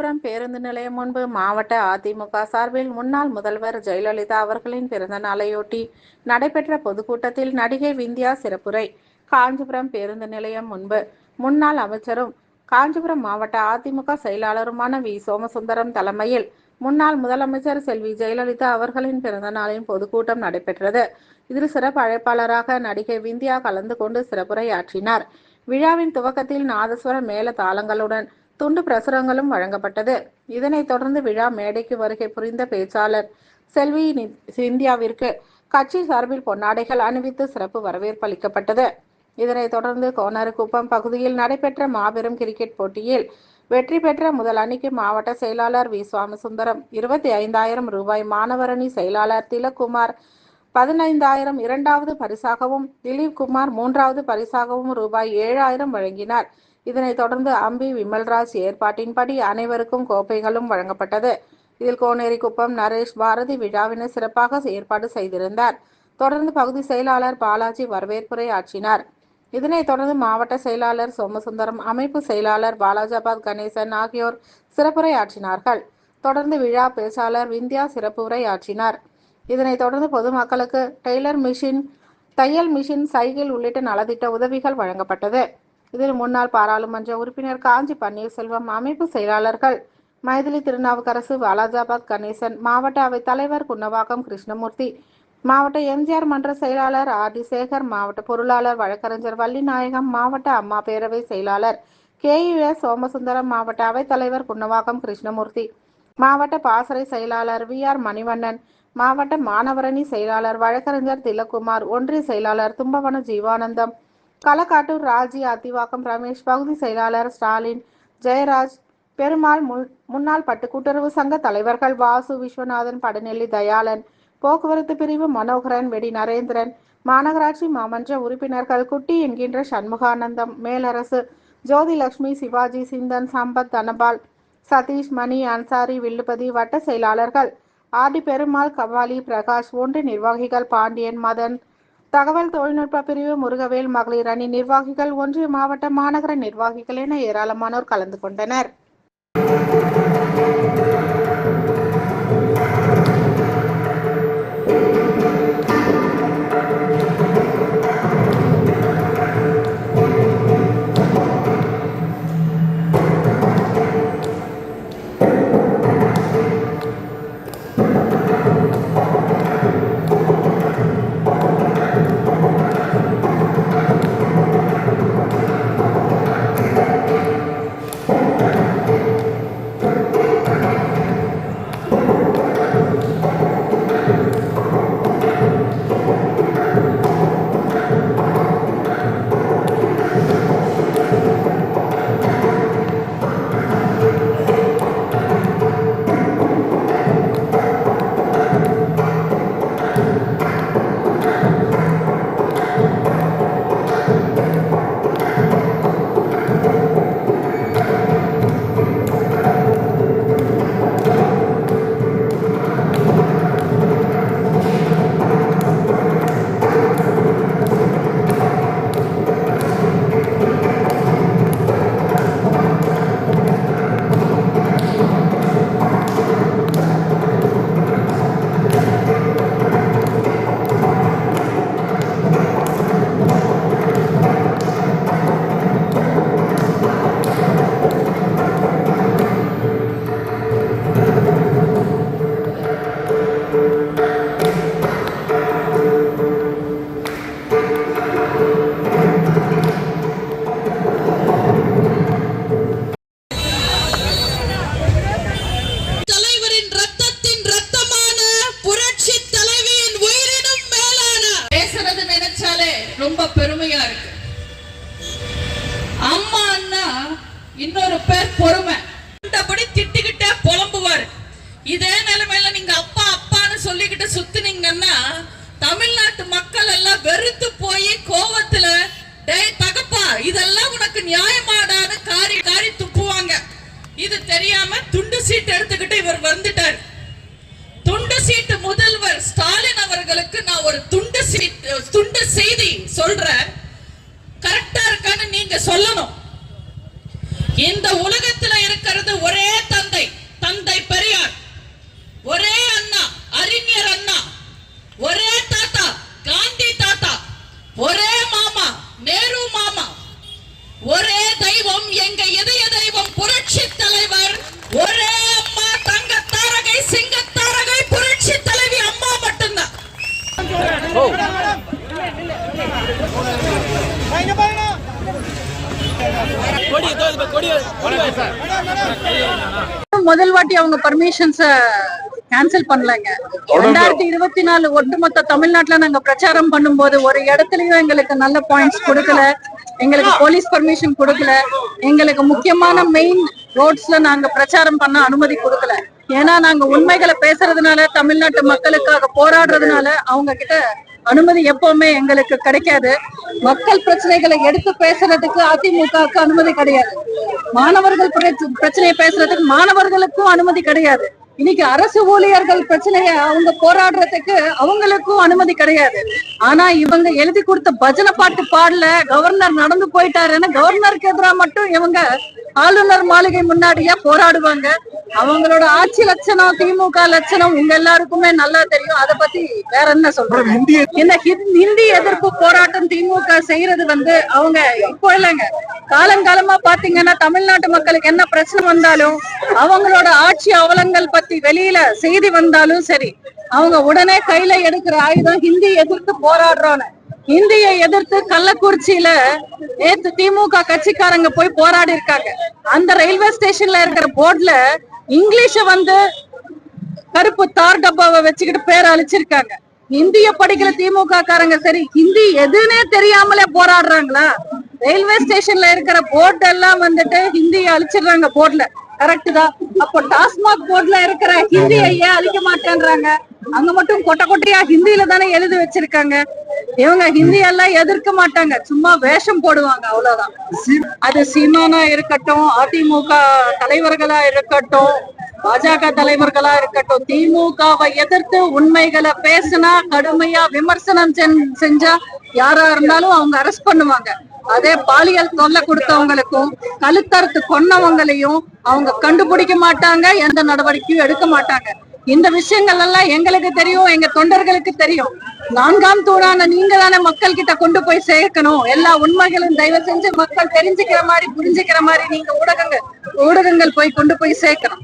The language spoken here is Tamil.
காஞ்சிபுரம் பேருந்து நிலையம் முன்பு மாவட்ட அதிமுக சார்பில் முன்னாள் முதல்வர் ஜெயலலிதா அவர்களின் பிறந்த நாளையொட்டி நடைபெற்ற பொதுக்கூட்டத்தில் நடிகை விந்தியா சிறப்புரை. காஞ்சிபுரம் பேருந்து நிலையம் முன்பு முன்னாள் அமைச்சரும் காஞ்சிபுரம் மாவட்ட அதிமுக செயலாளருமான வி. சோமசுந்தரம் தலைமையில் முன்னாள் முதலமைச்சர் செல்வி ஜெயலலிதா அவர்களின் பிறந்த நாளின் பொதுக்கூட்டம் நடைபெற்றது. இதில் சிறப்பு அழைப்பாளராக நடிகை விந்தியா கலந்து கொண்டு சிறப்புரையாற்றினார். விழாவின் துவக்கத்தில் நாதஸ்வர மேள தாளங்களுடன் துண்டு பிரசுரங்களும் வழங்கப்பட்டது. இதனைத் தொடர்ந்து விழா மேடைக்கு வருகை புரிந்த பேச்சாளர் செல்வி விந்தியாவிற்கு கட்சி சார்பில் பொன்னாடைகள் அணிவித்து சிறப்பு வரவேற்பு அளிக்கப்பட்டது. இதனைத் தொடர்ந்து கோனருக்குப்பம் பகுதியில் நடைபெற்ற மாபெரும் கிரிக்கெட் போட்டியில் வெற்றி பெற்ற முதல் அணிக்கு மாவட்ட செயலாளர் வி. சுவாமிசுந்தரம் 25,000 ரூபாய், மாணவர் அணி செயலாளர் திலக்குமார் 15,000, இரண்டாவது பரிசாகவும் திலீப்குமார் மூன்றாவது பரிசாகவும் ரூபாய் 7,000 வழங்கினார். இதனைத் தொடர்ந்து அம்பி விமல்ராஜ் ஏற்பாட்டின்படி அனைவருக்கும் கோப்பைகளும் வழங்கப்பட்டது. இதில் கோனேரிக்குப்பம் நரேஷ் பாரதி விழாவினை சிறப்பாக ஏற்பாடு செய்திருந்தார். தொடர்ந்து பகுதி செயலாளர் பாலாஜி வரவேற்புரை ஆற்றினார். இதனைத் தொடர்ந்து மாவட்ட செயலாளர் சோமசுந்தரம், அமைப்பு செயலாளர் பாலாஜாபாத் கணேசன் ஆகியோர் சிறப்புரை ஆற்றினார்கள். தொடர்ந்து விழா பேச்சாளர் விந்தியா சிறப்புரை ஆற்றினார். இதனைத் தொடர்ந்து பொதுமக்களுக்கு டெய்லர் மிஷின், தையல் மிஷின், சைக்கிள் உள்ளிட்ட நலத்திட்ட உதவிகள் வழங்கப்பட்டது. இதில் முன்னாள் பாராளுமன்ற உறுப்பினர் காஞ்சி பன்னீர்செல்வம், அமைப்பு செயலாளர்கள் மைதிலி திருநாவுக்கரசு, பாலாஜாபாத் கணேசன், மாவட்ட அவைத் தலைவர் குன்னவாக்கம் கிருஷ்ணமூர்த்தி, மாவட்ட எம்ஜிஆர் மன்ற செயலாளர் ஆர். டி. சேகர், மாவட்ட பொருளாளர் வழக்கறிஞர் வள்ளிநாயகம், மாவட்ட அம்மா பேரவை செயலாளர் KUS சோமசுந்தரம், மாவட்ட அவைத் தலைவர் குன்னவாக்கம் கிருஷ்ணமூர்த்தி, மாவட்ட பாசறை செயலாளர் VR மணிவண்ணன், மாவட்ட மாணவரணி செயலாளர் வழக்கறிஞர் திலக்குமார், ஒன்றிய செயலாளர் தும்பவனம் ஜீவானந்தம், களக்காட்டூர் ராஜி, அத்திவாக்கம் ரமேஷ், பகுதி செயலாளர் ஸ்டாலின், ஜெயராஜ், பெருமாள், முன்னாள் பட்டு கூட்டுறவு சங்க தலைவர்கள் வாசு, விஸ்வநாதன், படநெல்லி தயாளன், போக்குவரத்து பிரிவு மனோகரன், வெடி நரேந்திரன், மாநகராட்சி மாமன்ற உறுப்பினர்கள் குட்டி என்கின்ற சண்முகானந்தம், மேலரசு, ஜோதிலட்சுமி, சிவாஜி, சிந்தன், சம்பத், தனபால், சதீஷ், மணி, அன்சாரி, வில்லுபதி, வட்ட செயலாளர்கள் ஆர். டி. பெருமாள், கவாலி, பிரகாஷ், ஒன்றிய நிர்வாகிகள் பாண்டியன், மதன், தகவல் தொழில்நுட்ப பிரிவு முருகவேல், மகளிர் அணி நிர்வாகிகள், ஒன்றிய மாவட்ட மாநகர நிர்வாகிகள் என ஏராளமானோர் கலந்து கொண்டனர். ரொம்ப பெருமையா இருக்கு. அம்மா அண்ணா இன்னொரு பேர் பொறுமை. இந்தபடி திட்டிக்கிட்டே புலம்புவார். இதே நிலைமையில நீங்க அப்பா அப்பான்னு சொல்லிக்கிட்டு சுத்தினீங்கன்னா தமிழ்நாட்டு மக்கள் எல்லாம் வெறுத்து போய் கோவத்துல டேய் தகப்பா இதெல்லாம் உனக்கு நியாயமாடான்னு காரி காரி துப்புவாங்க. இது தெரியாம துண்டு சீட்டு எடுத்துக்கிட்டு இவர் வந்துட்டார். துண்டு சீட்டு முதல்வர் ஸ்டாலின் அவர்களுக்கு நான் ஒரு துண்டு செய்தி சொல்றேன். கரெக்டா இருக்கான்னு நீங்க சொல்லணும். இந்த உலகத்துல இருக்கிறது ஒரே தந்தை, முதல் வாட்டி அவங்க பர்மிஷன்ஸ கேன்சல் பண்ணலங்க. 2024 ஒட்டுமொத்த தமிழ்நாட்டுல நாங்க பிரச்சாரம் பண்ணும்போது ஒரு இடத்துலயும் எங்களுக்கு நல்ல பாயிண்ட்ஸ் கொடுக்கல, எங்களுக்கு போலீஸ் பர்மிஷன் கொடுக்கல, எங்களுக்கு முக்கியமான மெயின் ரோட்ஸ்ல நாங்க பிரச்சாரம் பண்ண அனுமதி கொடுக்கல. ஏன்னா நாங்க உண்மைகளை பேசுறதுனால, தமிழ்நாட்டு மக்களுக்காக போராடுறதுனால அவங்க கிட்ட அனுமதி எப்பவுமே எங்களுக்கு கிடைக்காது. மக்கள் பிரச்சனைகளை எடுத்து பேசுறதுக்கு அதிமுகவுக்கு அனுமதி கிடையாது. மாணவர்கள் பிரச்சனையை பேசுறதுக்கு மாணவர்களுக்கும் அனுமதி கிடையாது. இன்னைக்கு அரசு ஊழியர்கள் பிரச்சனைய அவங்க போராடுறதுக்கு அவங்களுக்கும் அனுமதி கிடையாது. ஆனா இவங்க எழுதி கொடுத்த பஜனை பாட்டு பாடல, கவர்னர் நடந்து போயிட்டாருன்னு கவர்னருக்கு எதிராக மட்டும் இவங்க ஆளுநர் மாளிகை முன்னாடியே போராடுவாங்க. அவங்களோட ஆட்சி லட்சணம், திமுக லட்சணம் உங்க எல்லாருக்குமே நல்லா தெரியும். அதை பத்தி வேற என்ன சொல்றேன். இந்த ஹிந்தி எதிர்ப்பு போராட்டம் திமுக செய்யறது அவங்க இப்போ இல்லைங்க, காலங்காலமா பாத்தீங்கன்னா தமிழ்நாட்டு மக்களுக்கு என்ன பிரச்சனை வந்தாலும், அவங்களோட ஆட்சி அவலங்கள் பத்தி வெளியில செய்தி வந்தாலும் சரி, அவங்க உடனே கையில எடுக்கிற ஆயுதம் ஹிந்தி எதிர்த்து போராடுறோன்னு. இந்தியை எதிர்த்து கள்ளக்குறிச்சியில நேத்து திமுக கட்சிக்காரங்க போய் போராடி இருக்காங்க. அந்த ரயில்வே ஸ்டேஷன்ல இருக்கிற போர்ட்ல இங்கிலீஷ கருப்பு தார் டப்பாவை வச்சுக்கிட்டு பேர் அழிச்சிருக்காங்க. இந்திய படிக்கிற திமுக காரங்க சரி, ஹிந்தி எதுன்னே தெரியாமலே போராடுறாங்களா? ரயில்வே ஸ்டேஷன்ல இருக்கிற போர்ட் எல்லாம் ஹிந்தியை அழிச்சிடுறாங்க போர்ட்ல. கரெக்ட் தான். அப்போ டாஸ்மாக் போர்ட்ல இருக்கிற ஹிந்தியை ஏன் அழிக்க மாட்டேன்றாங்க? அங்க மட்டும் கொட்டை கொட்டையா ஹிந்தியில தானே எழுதி வச்சிருக்காங்க. இவங்க ஹிந்தி எல்லாம் எதிர்க்க மாட்டாங்க, சும்மா வேஷம் போடுவாங்க, அவ்வளவுதான். அது சீமானா இருக்கட்டும், அதிமுக தலைவர்களா இருக்கட்டும், பாஜக தலைவர்களா இருக்கட்டும், திமுகவை எதிர்த்து உண்மைகளை பேசினா, கடுமையா விமர்சனம் செஞ்சா யாரா இருந்தாலும் அவங்க அரெஸ்ட் பண்ணுவாங்க. அதே பாலியல் தொல்லை கொடுத்தவங்களுக்கும் கழுத்தறுத்து கொன்னவங்களையும் அவங்க கண்டுபிடிக்க மாட்டாங்க, எந்த நடவடிக்கையும் எடுக்க மாட்டாங்க. இந்த விஷயங்கள் எல்லாம் எங்களுக்கு தெரியும், எங்க தொண்டர்களுக்கு தெரியும். 4ஆம் தூணான நீங்க தானே மக்கள் கிட்ட கொண்டு போய் சேர்க்கணும். எல்லா உண்மைகளும் தயவு செஞ்சு மக்கள் தெரிஞ்சுக்கிற மாதிரி, புரிஞ்சுக்கிற மாதிரி நீங்க ஊடகங்கள் போய் கொண்டு போய் சேர்க்கணும்.